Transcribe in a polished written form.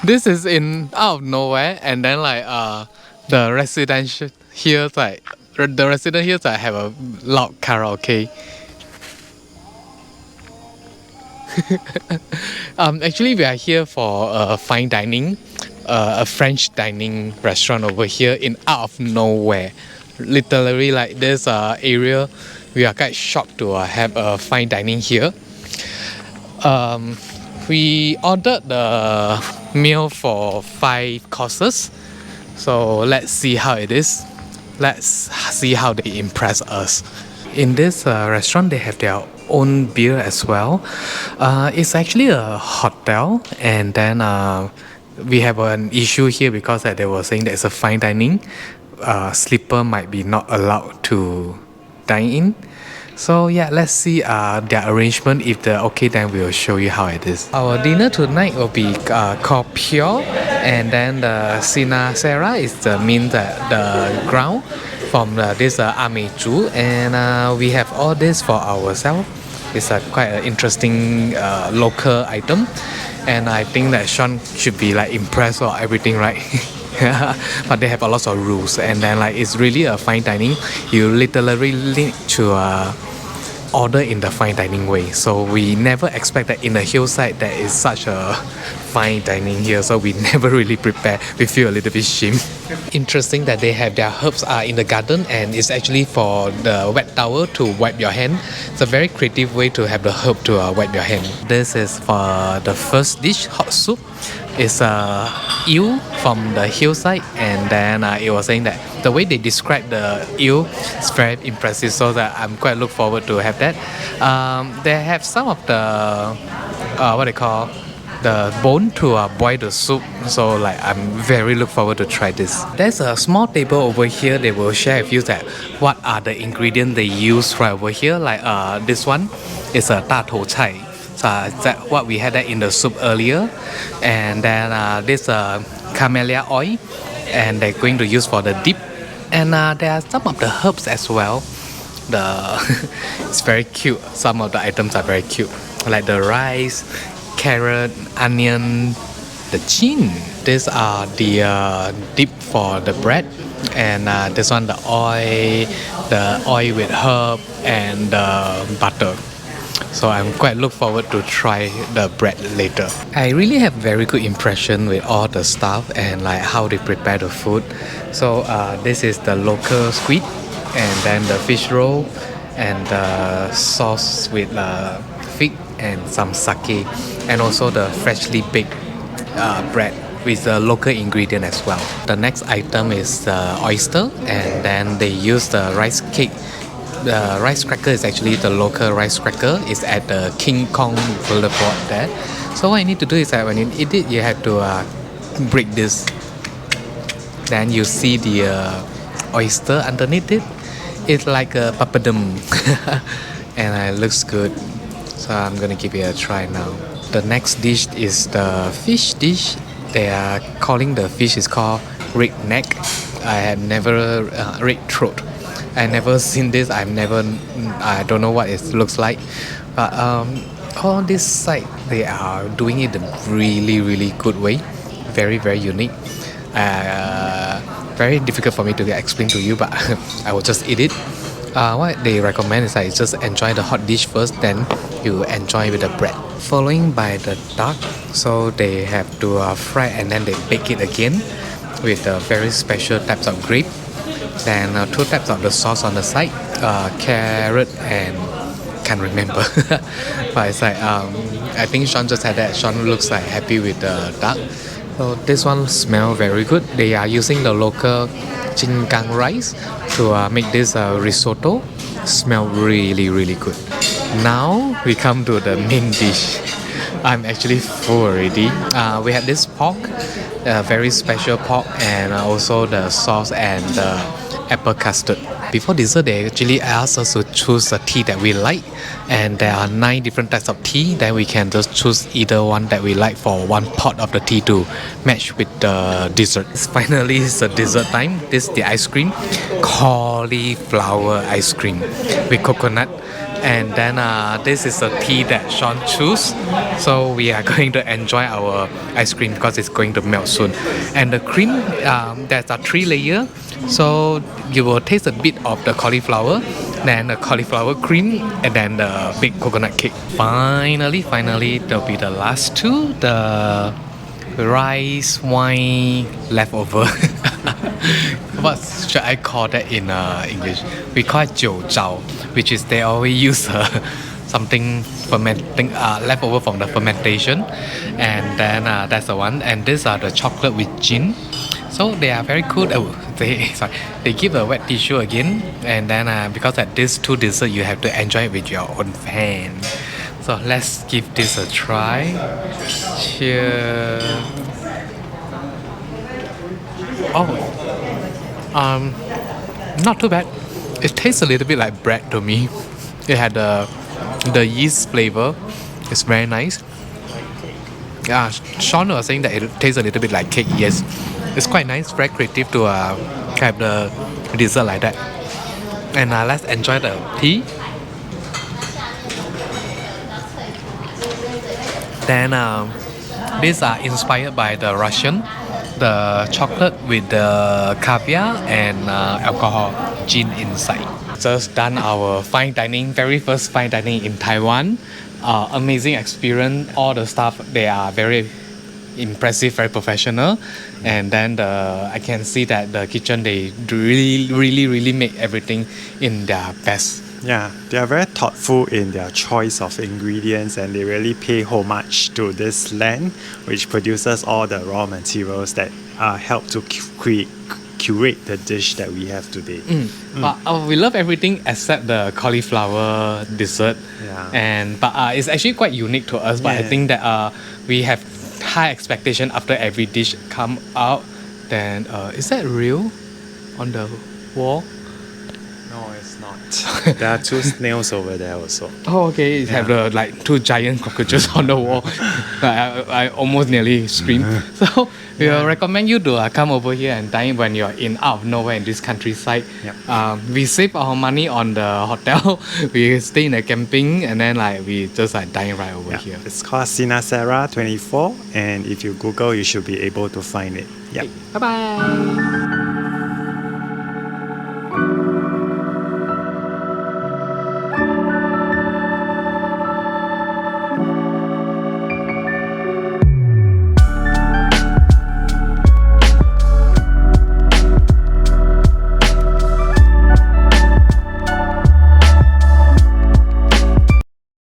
This is in out of nowhere, and then like the residential here like the resident here like have a loud karaoke. Actually, we are here for fine dining, a French dining restaurant over here in out of nowhere. Literally, like this area, we are quite shocked to have a fine dining here. We ordered the meal for 5 courses, so let's see how it is. Let's see how they impress us. In this restaurant, they have their own beer as well. It's actually a hotel, and then we have an issue here because they were saying that it's a fine dining. Sleeper might be not allowed to dine in. So yeah, let's see their arrangement. If they're okay, then we'll show you how it is. Our dinner tonight will be called Pure, and then the Sinasera is the the ground from this ameju, and we have all this for ourselves. It's quite an interesting local item, and I think that Sean should be like impressed or everything, right? But they have a lot of rules, and then like it's really a fine dining. You literally need to order in the fine dining way. So we never expect that in the hillside there is such a fine dining here. So we never really prepare. We feel a little bit shame. Interesting that they have their herbs in the garden, and it's actually for the wet towel to wipe your hand. It's a very creative way to have the herb to wipe your hand. This is for the first dish, hot soup. It's a eel from the hillside, and then it was saying that the way they describe the eel is very impressive, so that I'm quite look forward to have that. They have some of the what they call the bone to boil the soup, so like I'm very look forward to try this. There's a small table over here. They will share with you that what are the ingredients they use right over here. Like this one is a 大头菜. So that what we had that in the soup earlier, and then this camellia oil, and they're going to use for the dip, and there are some of the herbs as well. It's very cute. Some of the items are very cute, like the rice, carrot, onion, the chin. These are the dip for the bread, and this one the oil with herb and butter. So I'm quite look forward to try the bread later. I really have very good impression with all the stuff and like how they prepare the food. So this is the local squid, and then the fish roll, and the sauce with fig and some sake, and also the freshly baked bread with the local ingredient as well. The next item is the oyster, and then they use the rice cake. The rice cracker is actually the local rice cracker. It's at the King Kong Boulevard there. So what you need to do is that when you eat it, you have to break this. Then you see the oyster underneath it. It's like a papadum, and it looks good. So I'm gonna give it a try now. The next dish is the fish dish. They are calling the fish is called red neck. I have never red throat. I never seen this. I don't know what it looks like, but all this side they are doing it in a really good way, very unique. Very difficult for me to explain to you, but I will just eat it. What they recommend is that just enjoy the hot dish first, then you enjoy with the bread, following by the duck. So they have to fry and then they bake it again with very special types of grape. Then 2 types of the sauce on the side, carrot and can't remember. But it's like I think Sean just had that. Sean looks like happy with the duck. So this one smells very good. They are using the local Jingang rice to make this risotto. Smell really good. Now we come to the main dish. I'm actually full already. We have this pork, very special pork, and also the sauce and the apple custard. Before dessert, they actually asked us to choose a tea that we like, and there are 9 different types of tea. Then we can just choose either one that we like for one pot of the tea to match with the dessert. Finally, it's the dessert time. This is the ice cream, cauliflower ice cream with coconut. And then this is the tea that Sean chose. So we are going to enjoy our ice cream because it's going to melt soon. And the cream, there's a 3-layer. So you will taste a bit of the cauliflower, then the cauliflower cream, and then the big coconut cake. Finally, there'll be the last two, the rice wine leftover. What should I call that in English? We call it 酒糟, which is they always use something fermenting leftover from the fermentation, and then that's the one. And these are the chocolate with gin. So they are very cool. Oh, they give a wet tissue again, and then because at these two desserts you have to enjoy it with your own hand. So let's give this a try. Cheers. Oh, not too bad. It tastes a little bit like bread to me. It had the yeast flavor. It's very nice. Yeah, Sean was saying that it tastes a little bit like cake. Yes, it's quite nice, very creative to have the dessert like that. And let's enjoy the tea. Then these are inspired by the Russian, the chocolate with the caviar and alcohol, gin inside. Just done our fine dining, very first fine dining in Taiwan. Amazing experience. All the staff, they are very impressive, very professional. And then I can see that the kitchen, they really make everything in their best. Yeah, they are very thoughtful in their choice of ingredients, and they really pay homage to this land, which produces all the raw materials that help to curate the dish that we have today. But we love everything except the cauliflower dessert. Yeah. But it's actually quite unique to us. But I think that we have high expectation after every dish come out. Then is that real on the wall? No, it's not. There are two snails over there also. Oh, okay. It have the two giant cockroaches on the wall. I almost nearly screamed. So we will recommend you to come over here and dine when you're out of nowhere in this countryside. Yep. We save our money on the hotel. We stay in a camping, and then we just dine right over here. It's called Sinasera 24, and if you Google, you should be able to find it. Yeah. Bye bye.